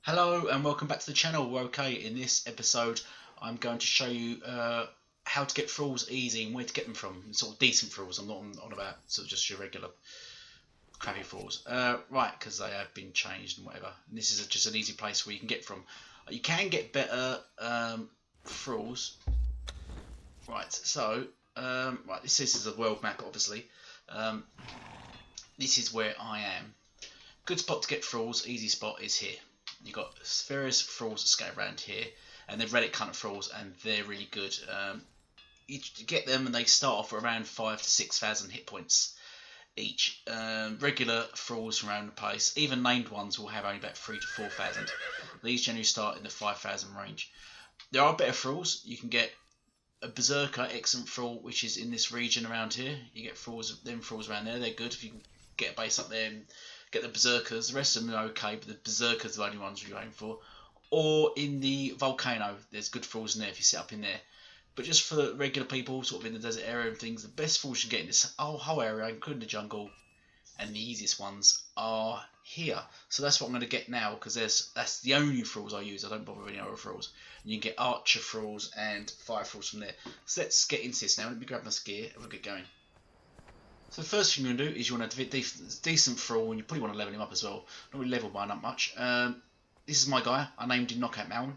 Hello and welcome back to the channel. We're okay. In this episode I'm going to show you how to get thralls easy and where to get them from. Sort of decent thralls. I'm not on about sort of just your regular crappy thralls. Right, because they have been changed and whatever. And this is just an easy place where you can get from. You can get better thralls. Right, so right, this is a world map obviously. This is where I am. Good spot to get thralls, easy spot is here. You've got various thralls that scattered around here, and they're relic kind of thralls, and they're really good. You get them, and they start off at around 5,000 to 6,000 hit points each. Regular thralls from around the place, even named ones, will have only about 3,000 to 4,000. These generally start in the 5,000 range. There are better thralls. You can get a berserker, excellent thrall, which is in this region around here. You get thralls around there. They're good if you can get a base up there and get the berserkers. The rest of them are okay, but the berserkers are the only ones you're aiming for. Or in the volcano, there's good thralls in there if you set up in there. But just for the regular people, sort of in the desert area and things, the best thralls you get in this whole area, including the jungle, and the easiest ones are here. So that's what I'm going to get now, because that's the only thralls I use. I don't bother with any other thralls. And you can get archer thralls and fire thralls from there. So let's get into this now. Let me grab my gear and we'll get going. So the first thing you're going to do is you want to have a decent thrall, and you probably want to level him up as well. Not really level by not much. This is my guy. I named him Knockout Man.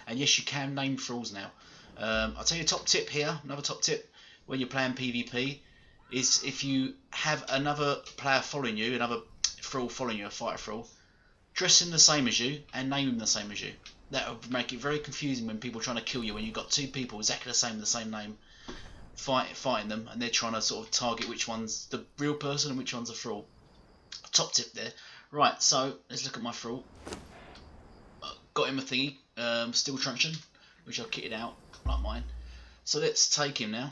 And yes, you can name thralls now. I'll tell you a top tip here. Another top tip when you're playing PvP is if you have another player following you, another thrall following you, a fighter thrall, dress him the same as you and name him the same as you. That will make it very confusing when people are trying to kill you when you've got two people exactly the same with the same name. Fighting them, and they're trying to sort of target which one's the real person and which one's a thrall. Top tip there. Right, so let's look at my thrall. Got him a thingy, steel truncheon, which I've kitted out like mine. So let's take him now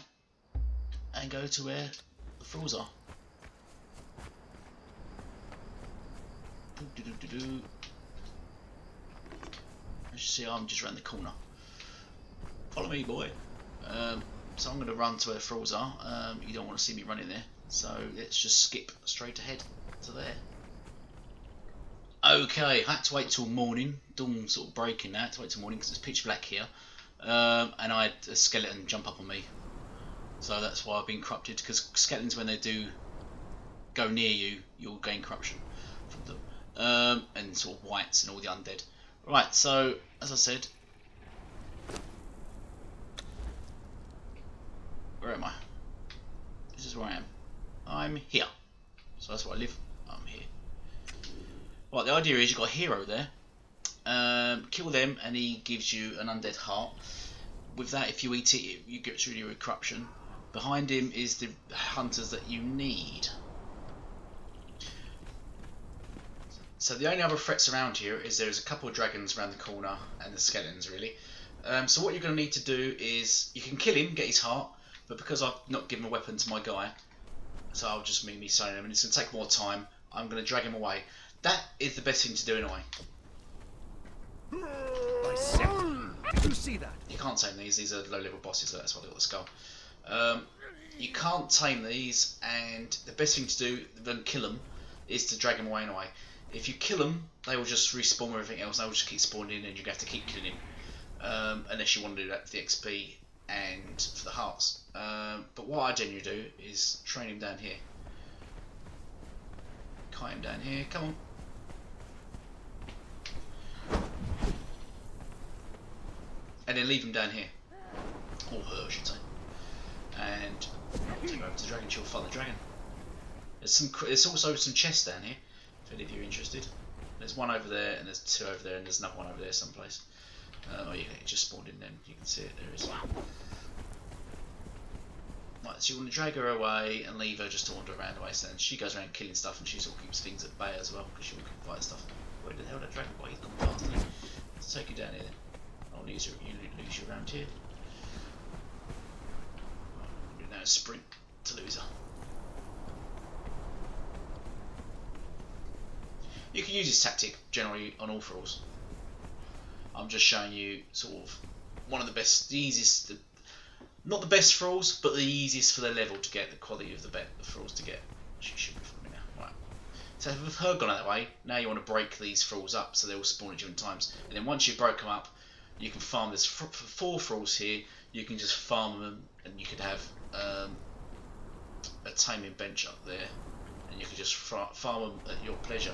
and go to where the thralls are. As you see, I'm just around the corner. Follow me, boy. So I'm going to run to where the thralls are. You don't want to see me running there, so let's just skip straight ahead to there. Okay, I had to wait till morning, dawn sort of breaking now, to wait till morning because it's pitch black here, and I had a skeleton jump up on me, so that's why I've been corrupted, because skeletons, when they do go near you, you'll gain corruption from them, and sort of wights and all the undead. Right, so as I said, where am I? This is where I am. I'm here. So that's where I live. I'm here. Right, the idea is you've got a hero there. Kill them and he gives you an undead heart. With that, if you eat it, you get rid of your corruption. Behind him is the hunters that you need. So the only other threats around here is there's a couple of dragons around the corner and the skeletons really. So what you're going to need to do is, you can kill him, get his heart, but because I've not given a weapon to my guy, so I'll just me slaying him, and it's going to take more time, I'm going to drag him away. That is the best thing to do anyway. Did you see that? You can't tame these are low level bosses, so that's why they got the skull. You can't tame these, and the best thing to do than kill them is to drag them away anyway. If you kill them, they will just respawn with everything else, they will just keep spawning in, and you have to keep killing him. Unless you want to do that for the XP and for the hearts. But what I generally do is train him down here. Kite him down here, come on. And then leave him down here. Or her, I should say. And take him over to the dragon, she'll fight the dragon. There's also some chests down here, if any of you are interested. There's one over there, and there's two over there, and there's another one over there someplace. Oh yeah, it just spawned in then, you can see it, there it is. Right, so you want to drag her away and leave her just to wander around the wasteland. She goes around killing stuff, and she sort of keeps things at bay as well, because she will fight stuff. Where the hell did that dragon? Why he's gone past me? Let's take you down here then. I'll lose you around here. Right, I'm going to now sprint to lose her. You can use this tactic generally on all thralls. I'm just showing you sort of one of the best, the easiest, not the best thralls, but the easiest for their level to get, the quality of the thralls to get. She should be for me now. Right. So if her gone out that way, now you want to break these Thralls up so they all spawn at different times. And then once you've broke them up, you can farm. There's 4 Thralls here. You can just farm them, and you could have a taming bench up there, and you can just farm them at your pleasure.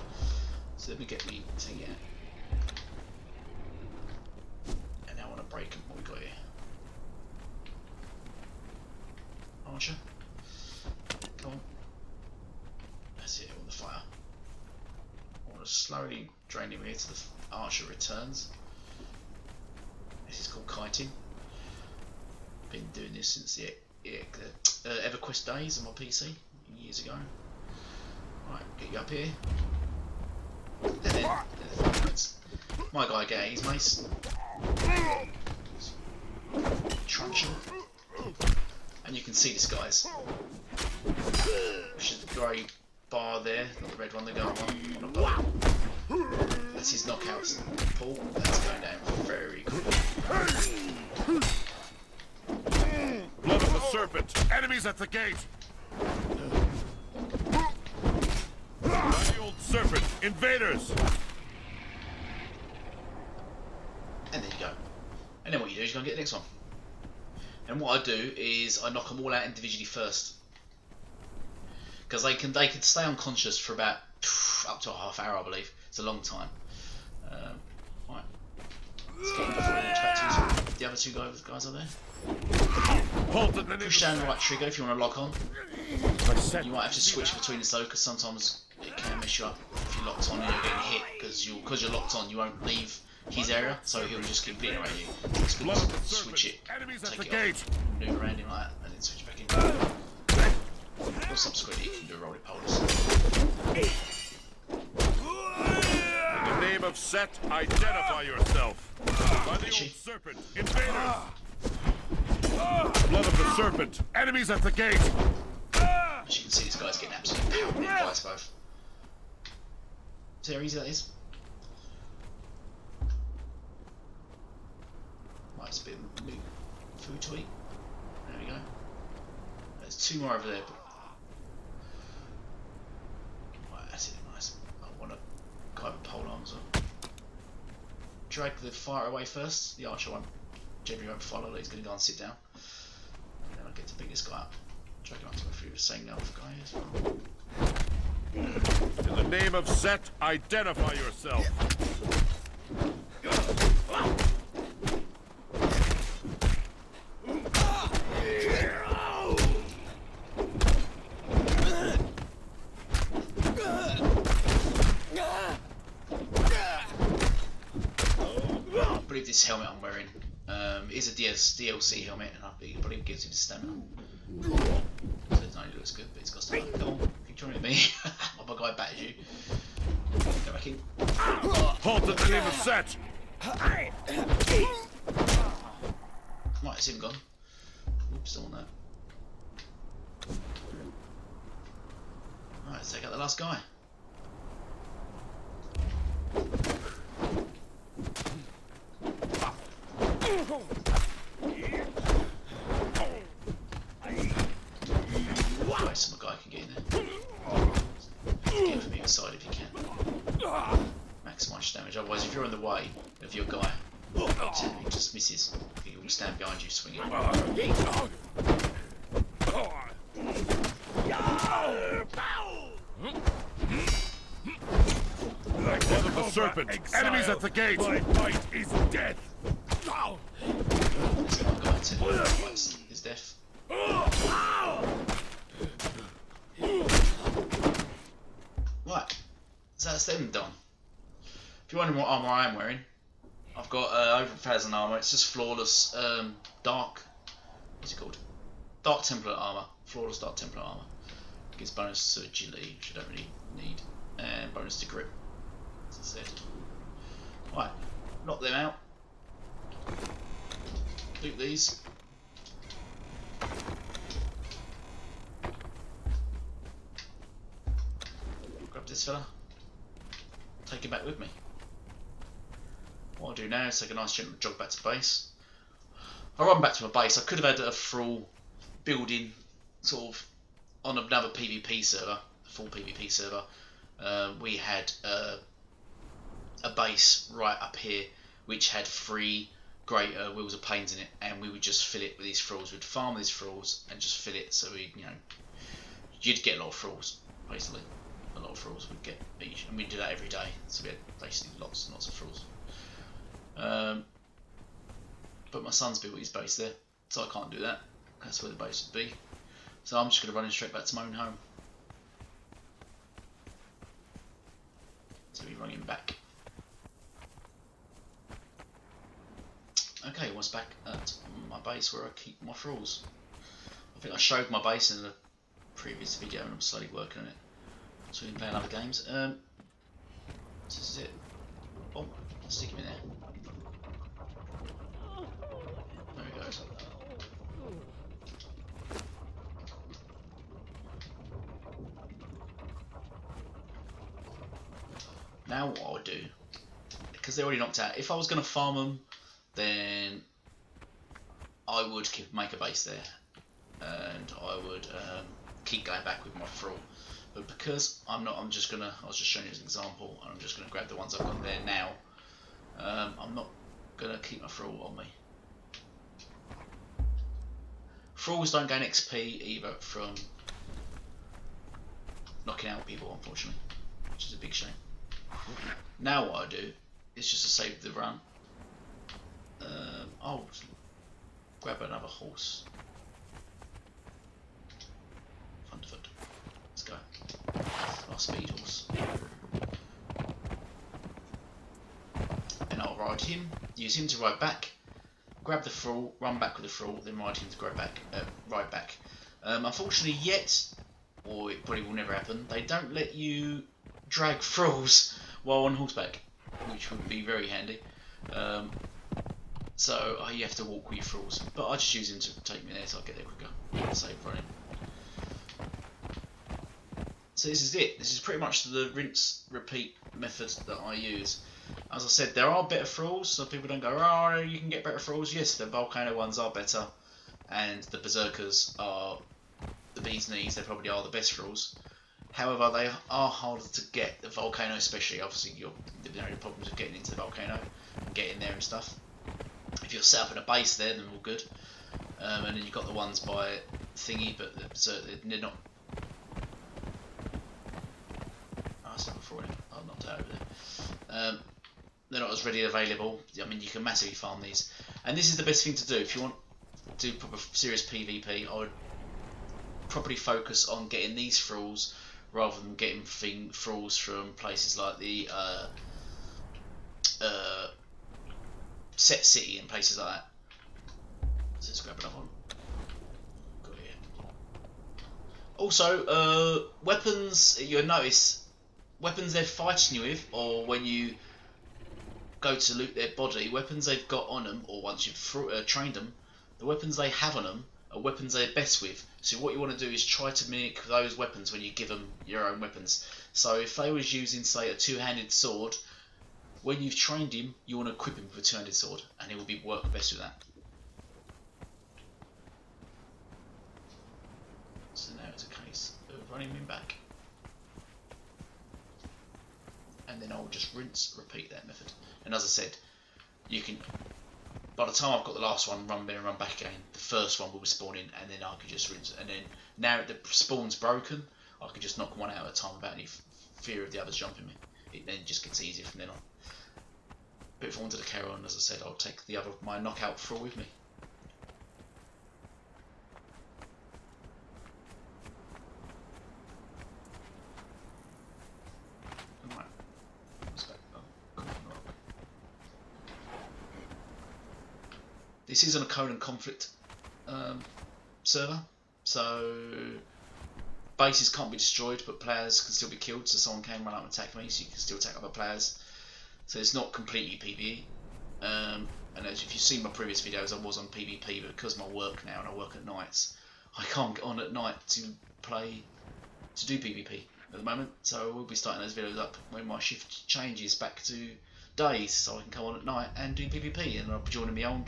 So let me get me thing out. And now I want to break them. What we got here? Archer. Come on. That's it, on the fire. I want to slowly drain him here till the archer returns. This is called kiting. Been doing this since the EverQuest days on my PC years ago. Right, get you up here. And then my guy get his mace. Truncheon. And you can see this, guys. Which is the grey bar there, not the red one, the golden one. On a bow. That's his knockout pull. That's going down very quickly. Blood of the serpent. Enemies at the gate. The old serpent. Invaders. And there you go. And then what you do is you go and get the next one. And what I do is I knock them all out individually first, because they can stay unconscious for about up to a half hour, I believe. It's a long time. Right. Let's get him before he interacts with the other 2 guys are there. Push down the right trigger if you want to lock on. You might have to switch between this though, because sometimes it can mess you up if you're locked on and you're getting hit, because you're locked on, you won't leave his area, so he'll just keep beating around you. So it's good to switch it, take it off, move around him like that, and then switch back in. Or subsequently you can do a roly polis. In the name of Set, identify yourself. By the old serpent, invaders. Blood of the serpent, enemies at the gate. As you can see, this guy's getting absolutely pounded by us both. See how easy that is? Nice bit of food to eat. There we go. There's 2 more over there. But... Right, that's it. Nice. I want to go over pole arms up. Drag the fire away first. The archer generally won't follow. He's going to go and sit down. And then I'll get to pick this guy up. Drag him up to go through the same elf guy as well. In the name of Set, identify yourself. I believe this helmet I'm wearing is a DLC helmet, and I believe it gives him stamina. So it only looks good, but it's got stamina. Come on, keep joining me. My guy battered you. Go back in. Halt in the name of Set! Right, it's him gone. Oops, still on that. Right, let's take out the last guy. Right, so my guy can get in there. Get from either side if you can. Maximise damage, otherwise if you're in the way of your guy, he just misses. He will stand behind you swinging. Blood of the serpent, enemies at the gate! My fight is death! Let's get my guy to fight his death. Right, so that's them done. If you're wondering what armour I am wearing, I've got over 1,000 armour. It's just flawless dark, what's it called? Dark Templar armour. Flawless Dark Templar armour. Gives bonus to agility, which I don't really need, and bonus to grip, as I said. Right, knock them out. Loot these. Grab this fella. Take him back with me. What I'll do now is take a nice gentle jog back to base. I'll run back to my base. I could have had a Thrall building sort of on another PvP server, a full PvP server, we had a base right up here which had 3 greater wheels of planes in it, and we would just fill it with these Thralls. We'd farm these Thralls and just fill it, so we, you'd get a lot of Thralls, basically. A lot of Thralls would get each, and we'd do that every day, so we had basically lots and lots of Thralls. But my son's built his base there, so I can't do that. That's where the base would be. So I'm just going to run him straight back to my own home. So we run him back. Okay, once back at my base where I keep my Thralls. I think I showed my base in a previous video and I'm slowly working on it. So we can play other games. This is it. Oh, let's stick him in there. There he goes. Now what I would do, because they're already knocked out, if I was going to farm them, then I would make a base there, and I would keep going back with my Thrall. But because I'm not, I was just showing you as an example, and I'm just going to grab the ones I've got there now. I'm not going to keep my Thrall on me. Thralls don't gain XP either from knocking out people, unfortunately, which is a big shame. Now what I do is just to save the run. I'll grab another horse. Thunderfoot. Let's go. Our speed horse. And I'll ride him. Use him to ride back. Grab the Thrall, run back with the Thrall, then ride him to ride back. Unfortunately, yet, or it probably will never happen, they don't let you drag Thralls while on horseback, which would be very handy. So you have to walk with your Thralls, but I just use him to take me there, so I'll get there quicker. Save running. So this is it. This is pretty much the rinse repeat method that I use. As I said, there are better Thralls, so people don't go, oh, you can get better Thralls. Yes, the Volcano ones are better, and the Berserkers are the bee's knees. They probably are the best Thralls. However, they are harder to get. The Volcano especially, obviously, the only problems with getting into the Volcano and getting there and stuff. If you're set up in a base there, then all good. And then you've got the ones by thingy, but they're not. Oh, that's not before I'm not over there. They're not as readily available. I mean, you can massively farm these, and this is the best thing to do if you want to do proper serious PvP. I would properly focus on getting these Thralls rather than getting Thralls from places like the Set City and places like that. So let's grab another one. Got here. Also, weapons, you'll notice, weapons they're fighting you with, or when you go to loot their body, weapons they've got on them, or once you've trained them, the weapons they have on them are weapons they're best with. So what you want to do is try to mimic those weapons when you give them your own weapons. So if they was using, say, a two-handed sword, when you've trained him, you want to equip him with a two-handed sword, and he will work best with that. So now it's a case of running him back. And then I'll just rinse, repeat that method. And as I said, you can, by the time I've got the last one, run there and run back again, the first one will be spawning, and then I can just rinse. And then, now the spawn's broken, I can just knock one out at a time without any fear of the others jumping me. It then just gets easier from then on. But if I wanted to carry on, as I said, I'll take my knockout Thrall with me. Right. This is on a Code and Conflict server, so bases can't be destroyed, but players can still be killed. So someone can run up and attack me, so you can still attack other players. So it's not completely PvE. And as if you've seen my previous videos, I was on PvP, but because of my work now and I work at nights, I can't get on at night to do PvP at the moment. So I will be starting those videos up when my shift changes back to days, so I can come on at night and do PvP, and I'll be joining my old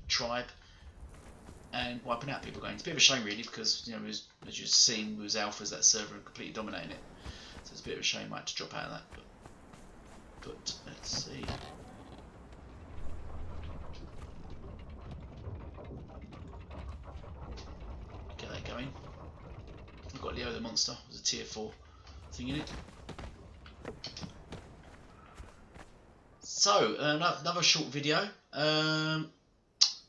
tribe and wiping out people. It's a bit of a shame really, because as you've seen, with alphas, that server and completely dominating it. So It's a bit of a shame I had to drop out of that, but let's see. Get that going. I've got Leo the monster. There's a tier 4 thing in it. So another short video. I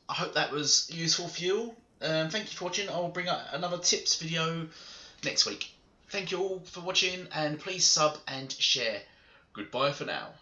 hope that was useful for you all. Thank you for watching. I'll bring up another tips video next week. Thank you all for watching, and please sub and share. Goodbye for now.